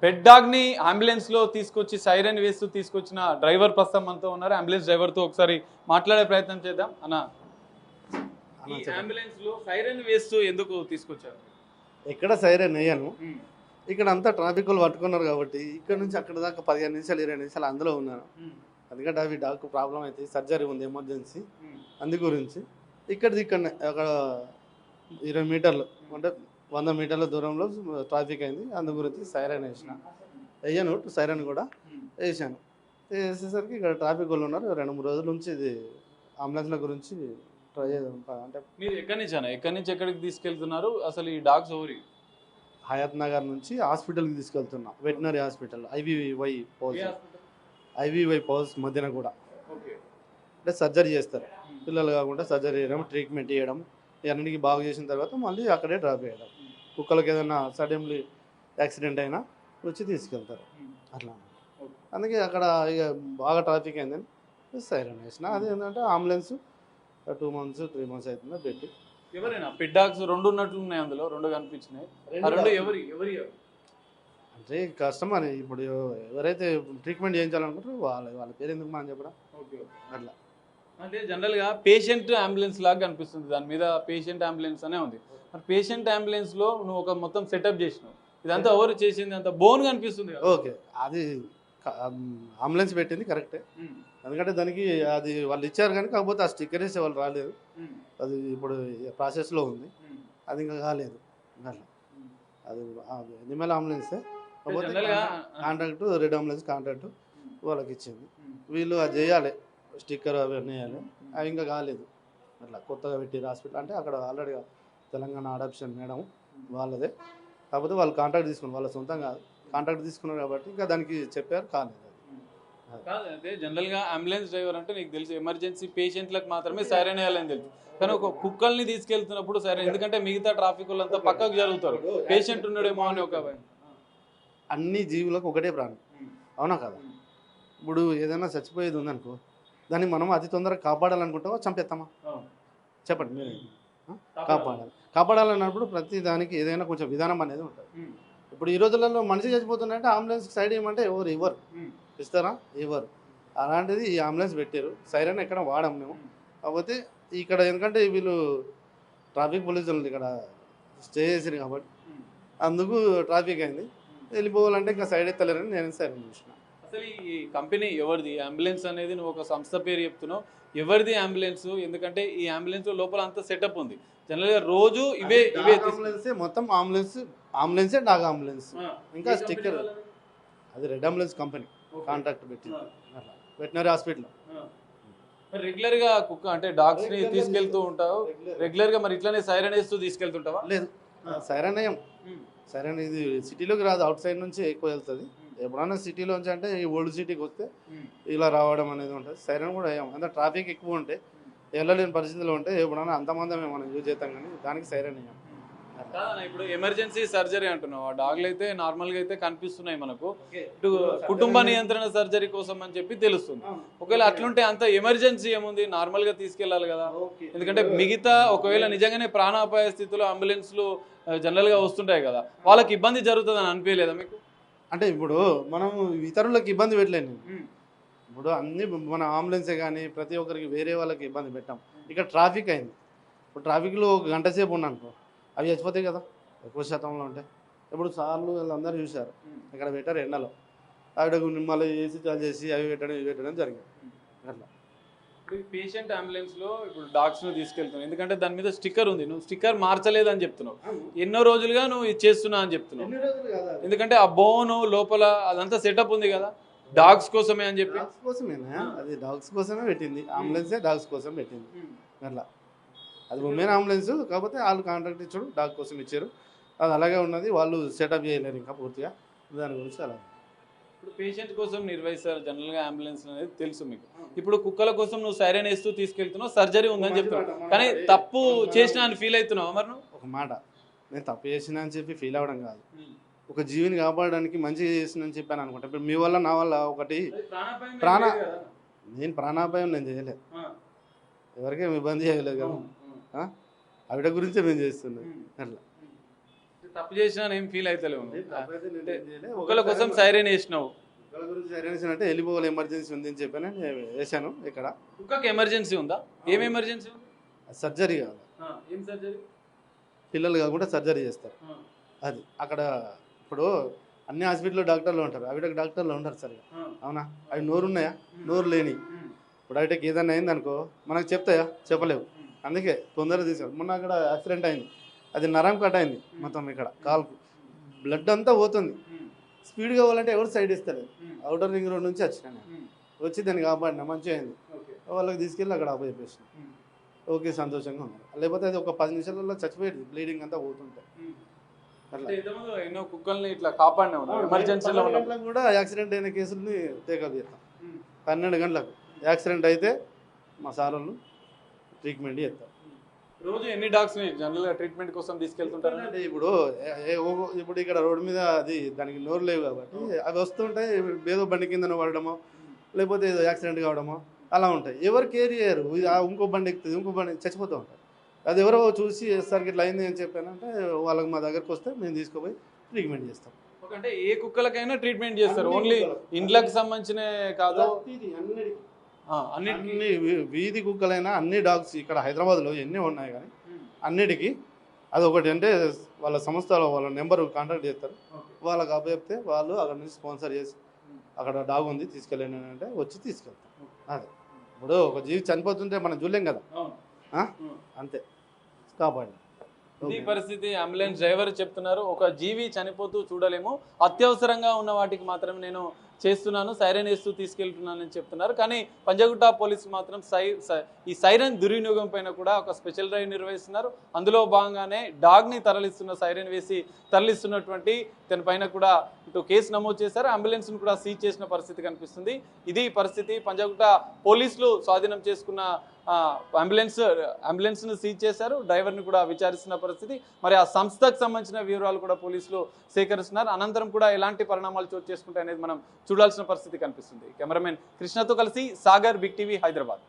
Pet dog ని ambulance లో తీసుకొచ్చి సైరన్ వేస్తూ తీసుకొచ్చిన డ్రైవర్ ప్రస్తుతం మనతో ఉన్నారు. అంబులెన్స్ డ్రైవర్ తో ఒకసారి మాట్లాడే ప్రయత్నం చేద్దాం. ఈ అంబులెన్స్ లో సైరన్ వేస్తూ ఎందుకు తీసుకొచ్చారు? ఎక్కడ సైరన్ వేయను. ఇక్కడ అంతా ట్రాఫిక్ వాళ్ళు పట్టుకున్నారు కాబట్టి ఇక్కడ నుంచి అక్కడ దాకా 15 నిమిషాలు 20 నిమిషాలు అందులో ఉన్నాను. ఎందుకంటే అవి డాగ్ ప్రాబ్లం అయితే సర్జరీ ఉంది, ఎమర్జెన్సీ. అందు గురించి ఇక్కడిది ఇక్కడనే ఒక 20 మీటర్లు అంటే 100 మీటర్ల దూరంలో ట్రాఫిక్ అయింది. అందు గురించి సైరన్ వేసిన. వేయను సైరన్ కూడా వేసాను. వేసేసరికి ఇక్కడ ట్రాఫిక్ వాళ్ళు ఉన్నారు. 2-3 రోజుల నుంచి ఇది అంబులెన్స్ల గురించి ట్రై అంటే మీరు ఎక్కడి నుంచి ఎక్కడికి తీసుకెళ్తున్నారు? అసలు ఈ డాగ్స్ ఎవరి? హయాత్ నగర్ నుంచి హాస్పిటల్కి తీసుకెళ్తున్నా, వెటనరీ హాస్పిటల్ ఐవీవై పౌల్స్ మధ్యన కూడా. అంటే సర్జరీ చేస్తారు పిల్లలు కాకుండా, సర్జరీ చేయడం, ట్రీట్మెంట్ చేయడం, ఇవన్నిటికీ బాగు చేసిన తర్వాత మళ్ళీ అక్కడే డ్రాప్ చేయడం. కుక్కలకి ఏదైనా సడన్లీ యాక్సిడెంట్ అయినా వచ్చి తీసుకెళ్తారు అట్లా. అందుకే అక్కడ ఇక బాగా ట్రాఫిక్ అయిందని సైరన్ వేసిన. అది ఏంటంటే అంబులెన్స్ 2 months 3 months అవుతుందో పెట్టి. ఎవరైనా పెట్ డాగ్స్ 2 ఉన్నట్లు ఉన్నాయి, అందులో 2 కనిపించినాయి. ఆ 2 ఎవరి? అంటే కస్టమర్ ఇప్పుడు ఎవరైతే ట్రీట్మెంట్ చేయించాలనుకుంటారో వాళ్ళ పేరు ఎందుకు మనం చెప్పడం. ఓకే, అట్లా. అంటే జనరల్గా పేషెంట్ అంబులెన్స్ లాగా కనిపిస్తుంది, దాని మీద పేషెంట్ అంబులెన్స్ అనే ఉంది. మరి పేషెంట్ అంబులెన్స్ లో నువ్వు ఒక మొత్తం సెటప్ చేసినావు, ఇదంతా ఎవరు చేసింది? అంత బోన్ కనిపిస్తుంది. ఓకే, అది అంబులెన్స్ పెట్టింది కరెక్టే. ఎందుకంటే దానికి అది వాళ్ళు ఇచ్చారు కానీ కాకపోతే ఆ స్టిక్కర్ వేసే వాళ్ళు రాలేదు. అది ఇప్పుడు ప్రాసెస్లో ఉంది, అది ఇంకా కాలేదు. అట్లా అది ఎనిమల్ అంబులెన్సే, కాకపోతే కాంట్రాక్ట్ రెడ్ అంబులెన్స్ కాంట్రాక్ట్ వాళ్ళకి ఇచ్చింది. వీళ్ళు అది చేయాలి, స్టిక్కర్ అవన్నీ వేయాలి, అవి ఇంకా కాలేదు. అట్లా కొత్తగా పెట్టి హాస్పిటల్ అంటే అక్కడ ఆల్రెడీ తెలంగాణ అడాప్షన్ మేడం వాళ్ళదే, కాకపోతే వాళ్ళు కాంట్రాక్ట్ తీసుకున్నారు, వాళ్ళ సొంతం కాదు, కాంట్రాక్ట్ తీసుకున్నారు కాబట్టి ఇంకా దానికి చెప్పారు, కాలేదు. కాదు, అంటే జనరల్గా అంబులెన్స్ డ్రైవర్ అంటే నీకు తెలుసు ఎమర్జెన్సీ పేషెంట్లకు మాత్రమే సైరన్ వేయాలని తెలుసు, కానీ ఒక కుక్కల్ని తీసుకెళ్తున్నప్పుడు సైరన్, ఎందుకంటే మిగతా ట్రాఫిక్ వాళ్ళంతా పక్కకు జరుగుతారు, పేషెంట్ ఉన్నాడేమో అని ఒక అన్ని జీవులకు ఒకటే ప్రాణం, అవునా కదా? ఇప్పుడు ఏదైనా చచ్చిపోయేది ఉందనుకో, దాన్ని మనం అతి తొందరగా కాపాడాలనుకుంటామా చంపేస్తామా? చెప్పండి మీరు. కాపాడాలన్నప్పుడు ప్రతి దానికి ఏదైనా కొంచెం విధానం అనేది ఉంటుంది. ఇప్పుడు ఈ రోజులలో మనిషి చచ్చిపోతుందంటే అంబులెన్స్ సైడ్ ఏమంటే ఎవరు ఇస్తారా? ఎవరు. అలాంటిది ఈ అంబులెన్స్ పెట్టారు. సైరన్ ఎక్కడ వాడాం మేము, కాకపోతే ఇక్కడ ఎందుకంటే వీళ్ళు ట్రాఫిక్ పోలీసు వాళ్ళు ఇక్కడ స్టే చేసారు కాబట్టి అందుకు ట్రాఫిక్ అయింది. వెళ్ళిపోవాలంటే ఇంకా సైడ్ ఎత్తలేరని నేను సైరన్ చూసిన. అసలు ఈ కంపెనీ ఎవరిది? అంబులెన్స్ అనేది నువ్వు ఒక సంస్థ పేరు చెప్తున్నావు, ఎవరిది అంబులెన్స్? ఎందుకంటే ఈ అంబులెన్స్ లోపల అంతా సెటప్ ఉంది. జనరల్గా రోజు ఇవే అంబులెన్సే, మొత్తం అంబులెన్సే డాగ్ అంబులెన్స్. ఇంకా స్టిక్కర్ అది రెడ్ అంబులెన్స్ కంపెనీ కాంట్రాక్ట్ పెట్టి అట్లా వెటనరీ హాస్పిటల్. రెగ్యులర్ గా కుక్క అంటే డాగ్స్ ని తీసుకెళ్తూ ఉంటావు రెగ్యులర్ గా, మరి ఇట్లానే సైరన్ వేస్తూ తీసుకెళ్తుంటావా? లేదు, సైరన్ వేయం. సైరన్ ఇది సిటీలోకి రాదు, అవుట్ సైడ్ నుంచి ఎక్కువ వెళ్తుంది. ఎప్పుడన్నా సిటీలోంచి అంటే ఈ ఓల్డ్ సిటీకి వస్తే ఇలా రావడం అనేది ఉంటుంది. సైరన్ కూడా వేయం, అంటే ట్రాఫిక్ ఎక్కువ ఉంటే వెళ్ళలేని పరిస్థితులు ఉంటే ఎప్పుడన్నా అంతమంది మనం యూజ్ చేస్తాం, కానీ దానికి సైరన్ వేయం. ఇప్పుడు ఎమర్జెన్సీ సర్జరీ అంటున్నావు, ఆ డాగ్లు అయితే నార్మల్గా అయితే కనిపిస్తున్నాయి మనకు, ఇటు కుటుంబ నియంత్రణ సర్జరీ కోసం అని చెప్పి తెలుస్తుంది. ఒకవేళ అట్లుంటే అంత ఎమర్జెన్సీ ఏముంది, నార్మల్గా తీసుకెళ్ళాలి కదా? ఎందుకంటే మిగతా ఒకవేళ నిజంగానే ప్రాణాపాయ స్థితిలో అంబులెన్స్లు జనరల్గా వస్తుంటాయి కదా, వాళ్ళకి ఇబ్బంది జరుగుతుందని అనిపించలేదా మీకు? అంటే ఇప్పుడు మనం ఇతరులకు ఇబ్బంది పెట్టలేను. ఇప్పుడు అన్ని మన అంబులెన్సే కానీ ప్రతి ఒక్కరికి వేరే వాళ్ళకి ఇబ్బంది పెట్టాం. ఇక్కడ ట్రాఫిక్ అయింది, ఇప్పుడు ట్రాఫిక్లో 1 గంట సేపు ఉన్నానుకో అవి చచ్చిపోతాయి కదా ఎక్కువ శాతంలో ఉంటాయి. ఇప్పుడు సార్లు వీళ్ళందరూ చూశారు, ఇక్కడ పెట్టారు ఎండలో, అక్కడ మళ్ళీ ఏసీ చాలు చేసి అవి పెట్టడం ఇవి పెట్టడం జరిగింది. అట్లా పేషెంట్ అంబులెన్స్ లో ఇప్పుడు డాగ్స్ ను తీసుకెళ్తున్నావు, ఎందుకంటే దాని మీద స్టిక్కర్ ఉంది, నువ్వు స్టిక్కర్ మార్చలేదు అని చెప్తున్నావు, ఎన్నో రోజులుగా నువ్వు ఇది చేస్తున్నా అని చెప్తున్నావు. ఎందుకంటే ఆ బోను లోపల అదంతా సెటప్ ఉంది కదా, డాగ్స్ కోసమే అని చెప్పి. డాగ్స్ కోసమేనా? అది డాగ్స్ కోసమే పెట్టింది అంబులెన్సే, డాగ్స్ కోసం పెట్టింది. అట్లా అది ఉమెన్ అంబులెన్స్, కాకపోతే వాళ్ళు కాంట్రాక్ట్ ఇచ్చారు, డాగ్ కోసం ఇచ్చారు, అది అలాగే ఉన్నది. వాళ్ళు సెటప్ చేయలేరు ఇంకా పూర్తిగా, దాని గురించి అలా. ఇప్పుడు పేషెంట్ కోసం నిర్వహిస్తారు జనరల్గా అంబులెన్స్ అనేది తెలుసు మీకు. ఇప్పుడు కుక్కల కోసం నువ్వు సైరన్ వేస్తూ తీసుకెళ్తున్నావు, సర్జరీ ఉందని చెప్తున్నావు, కానీ తప్పు చేసినా అని ఫీల్ అవుతున్నావు మరి నువ్వు? ఒక మాట, నేను తప్పు చేసినా అని చెప్పి ఫీల్ అవ్వడం కాదు, ఒక జీవిని కాపాడడానికి మంచిగా చేసిందని చెప్పాను అనుకుంటా. ఇప్పుడు మీ వల్ల నా వల్ల ఒకటి నేను ప్రాణాపాయం నేను చేయలేదు, ఎవరికేం ఇబ్బంది చేయలేదు కదా, ఆవిడ గురించే మేము చేస్తున్నాం. అట్లా తప్పు చేసినా ఏం ఫీల్ అవుతలేవు తప్పైతే నేను ఏం చేయలే. కుక్కల కోసం సైరన్ వేసినావు. కుక్కల గురించి సరైన అంటే వెళ్ళిపోవాలి ఎమర్జెన్సీ ఉంది అని చెప్పి నేను వేసాను. ఇక్కడ కుక్కకి ఎమర్జెన్సీ ఉందా? ఏం ఎమర్జెన్సీ ఉంది? సర్జరీ కావాలి, ఏం సర్జరీ? పిల్లలు కాకుండా సర్జరీ చేస్తారు. అది అక్కడ ఇప్పుడు అన్ని హాస్పిటల్లో డాక్టర్లు ఉంటారు, అవిటకి డాక్టర్లు ఉంటారు సరిగా. అవునా? అవి నోరు ఉన్నాయా? నోరు లేని. ఇప్పుడు అవిటకి ఏదైనా అయింది అనుకో మనకు చెప్తాయా? చెప్పలేవు. అందుకే తొందరగా తీసుకెళ్ళి. మొన్న అక్కడ యాక్సిడెంట్ అయింది, అది నరం కట్ అయింది మొత్తం, ఇక్కడ కాలుకు బ్లడ్ అంతా పోతుంది. స్పీడ్ కావాలంటే ఎవరు సైడ్ ఇస్తారు. అవుటర్ రింగ్ రోడ్ నుంచి వచ్చినా నేను, వచ్చి దాన్ని కాపాడినా, మంచిగా అయింది. వాళ్ళకి తీసుకెళ్ళి అక్కడ అప్పచెప్పేసిన. ఓకే, సంతోషంగా ఉన్నారు. లేకపోతే అది ఒక 10 నిమిషాలలో చచ్చిపోయేది, బ్లీడింగ్ అంతా పోతుంటే. అట్లా ఎన్నో కుక్కల్ని ఇట్లా కాపాడినా ఎమర్జెన్సీలో 12 గంటలకు కూడా యాక్సిడెంట్ అయిన కేసుల్ని టేకప్ చేస్తాం. 12 గంటలకు యాక్సిడెంట్ అయితే మా సార్ వాళ్ళు ట్రీట్మెంట్ చేస్తారు. రోజు ఎన్ని డాగ్స్ ని జనరల్ గా ట్రీట్మెంట్ కోసం తీసుకెళ్తుంటారు? అంటే ఇప్పుడు ఇక్కడ రోడ్డు మీద అది దానికి నోరు లేవు కాబట్టి అవి వస్తుంటాయి. ఏదో బండి కింద పడడమో లేకపోతే ఏదో యాక్సిడెంట్ కావడమో అలా ఉంటాయి. ఎవరు కేర్ చేయరు. ఇంకో బండి ఎక్కుతుంది, ఇంకో బండి చచ్చిపోతూ ఉంటారు. అది ఎవరో చూసి సరికి ఇట్లా అయింది అని చెప్పానంటే వాళ్ళకి మా దగ్గరకు వస్తే మేము తీసుకుపోయి ట్రీట్మెంట్ చేస్తాం. అంటే ఏ కుక్కలకైనా ట్రీట్మెంట్ చేస్తారు? ఓన్లీ ఇండ్లకు సంబంధించిన కాదు, అన్ని వీధి కుక్కలైనా అన్ని డాగ్స్ ఇక్కడ హైదరాబాద్లో ఎన్ని ఉన్నాయి కానీ అన్నిటికీ అది ఒకటి. అంటే వాళ్ళ సంస్థలో వాళ్ళ నెంబర్ కాంటాక్ట్ చేస్తారు, వాళ్ళకి అప్పచెప్తే వాళ్ళు అక్కడ నుంచి స్పాన్సర్ చేసి అక్కడ డాగ్ ఉంది తీసుకెళ్ళండి అంటే వచ్చి తీసుకెళ్తాం. అదే ఇప్పుడు ఒక జీవి చనిపోతుంటే మనం చూడలేం కదా, అంతే కాపాడి. ఈ పరిస్థితి అంబులెన్స్ డ్రైవర్ చెప్తున్నారు. ఒక జీవి చనిపోతూ చూడలేము, అత్యవసరంగా ఉన్న వాటికి మాత్రమే నేను చేస్తున్నాను, సైరన్ వేస్తూ తీసుకెళ్తున్నానని చెప్తున్నారు. కానీ పంజగుట్ట పోలీసులు మాత్రం ఈ సైరన్ దుర్వినియోగం పైన కూడా ఒక స్పెషల్ డ్రైవ్ నిర్వహిస్తున్నారు. అందులో భాగంగానే డాగ్ని సైరన్ వేసి తరలిస్తున్నటువంటి దానిపైన కూడా ఇటు కేసు నమోదు చేశారు. అంబులెన్స్ను కూడా సీజ్ చేసిన పరిస్థితి కనిపిస్తుంది. ఇది పరిస్థితి. పంజగుట్ట పోలీసులు స్వాధీనం చేసుకున్న అంబులెన్స్ను సీజ్ చేశారు, డ్రైవర్ని కూడా విచారిస్తున్న పరిస్థితి. మరి ఆ సంస్థకు సంబంధించిన వివరాలు కూడా పోలీసులు సేకరిస్తున్నారు. అనంతరం కూడా ఎలాంటి పరిణామాలు చోటు చేసుకుంటాయనేది మనం చూడాల్సిన పరిస్థితి కనిపిస్తుంది. కెమెరామెన్ కృష్ణతో కలిసి సాగర్, బిగ్ టీవీ, హైదరాబాద్.